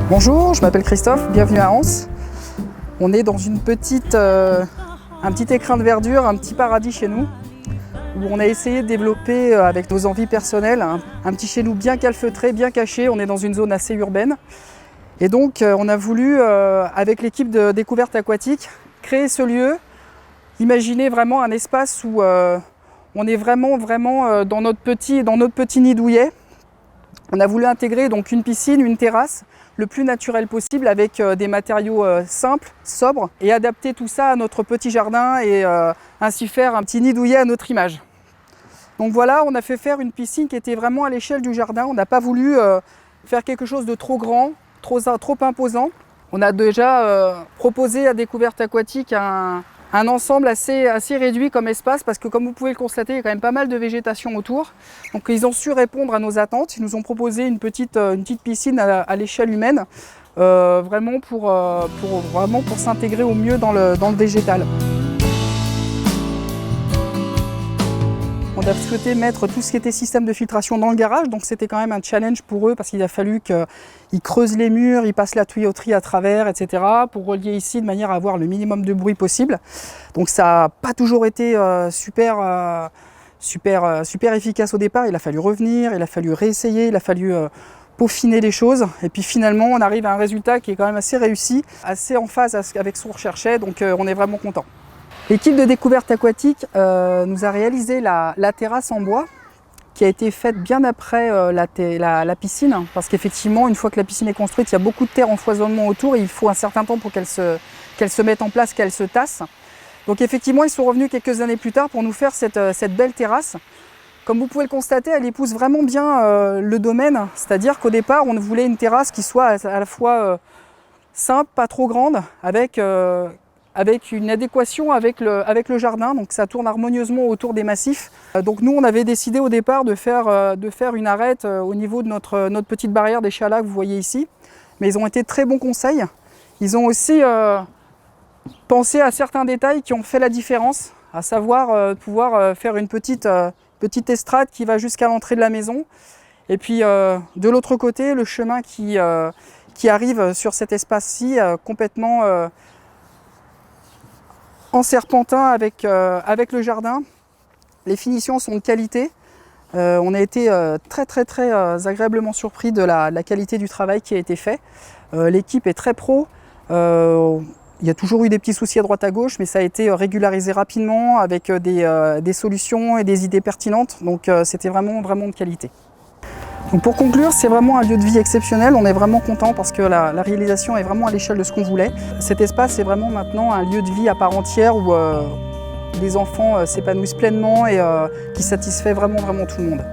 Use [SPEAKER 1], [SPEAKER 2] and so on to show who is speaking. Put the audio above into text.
[SPEAKER 1] Bonjour, je m'appelle Christophe, bienvenue à Anse. On est dans un petit écrin de verdure, un petit paradis chez nous, où on a essayé de développer avec nos envies personnelles un petit chez nous bien calfeutré, bien caché. On est dans une zone assez urbaine. Et donc on a voulu, avec l'équipe de découverte aquatique, créer ce lieu, imaginer vraiment un espace où on est vraiment dans notre petit nid douillet. On a voulu intégrer donc une piscine, une terrasse, le plus naturel possible avec des matériaux simples, sobres, et adapter tout ça à notre petit jardin et ainsi faire un petit nid douillet à notre image. Donc voilà, on a fait faire une piscine qui était vraiment à l'échelle du jardin. On n'a pas voulu faire quelque chose de trop grand, trop imposant. On a déjà proposé à Découverte Aquatique un ensemble assez réduit comme espace, parce que comme vous pouvez le constater, il y a quand même pas mal de végétation autour. Donc ils ont su répondre à nos attentes. Ils nous ont proposé une petite piscine à l'échelle humaine, vraiment pour s'intégrer au mieux dans le végétal. On a souhaité mettre tout ce qui était système de filtration dans le garage, donc c'était quand même un challenge pour eux parce qu'il a fallu qu'ils creusent les murs, ils passent la tuyauterie à travers, etc. pour relier ici de manière à avoir le minimum de bruit possible. Donc ça n'a pas toujours été super efficace au départ. Il a fallu revenir, il a fallu réessayer, il a fallu peaufiner les choses. Et puis finalement, on arrive à un résultat qui est quand même assez réussi, assez en phase avec ce qu'on recherchait, donc on est vraiment content. L'équipe de Découverte Aquatique nous a réalisé la terrasse en bois qui a été faite bien après la piscine, parce qu'effectivement, une fois que la piscine est construite, il y a beaucoup de terre en foisonnement autour et il faut un certain temps pour qu'elle se mette en place, qu'elle se tasse. Donc effectivement, ils sont revenus quelques années plus tard pour nous faire cette belle terrasse. Comme vous pouvez le constater, elle épouse vraiment bien le domaine, c'est-à-dire qu'au départ, on voulait une terrasse qui soit à la fois simple, pas trop grande, avec une adéquation avec le jardin, donc ça tourne harmonieusement autour des massifs. Donc nous, on avait décidé au départ de faire une arête au niveau de notre petite barrière des chalas que vous voyez ici. Mais ils ont été de très bons conseils. Ils ont aussi pensé à certains détails qui ont fait la différence, à savoir pouvoir faire une petite estrade qui va jusqu'à l'entrée de la maison. Et puis de l'autre côté, le chemin qui arrive sur cet espace-ci complètement en serpentin avec le jardin. Les finitions sont de qualité. On a été très agréablement surpris de la qualité du travail qui a été fait. L'équipe est très pro. Il y a toujours eu des petits soucis à droite à gauche, mais ça a été régularisé rapidement avec des solutions et des idées pertinentes. Donc c'était vraiment de qualité. Donc pour conclure, c'est vraiment un lieu de vie exceptionnel. On est vraiment content parce que la réalisation est vraiment à l'échelle de ce qu'on voulait. Cet espace est vraiment maintenant un lieu de vie à part entière où les enfants s'épanouissent pleinement et qui satisfait vraiment tout le monde.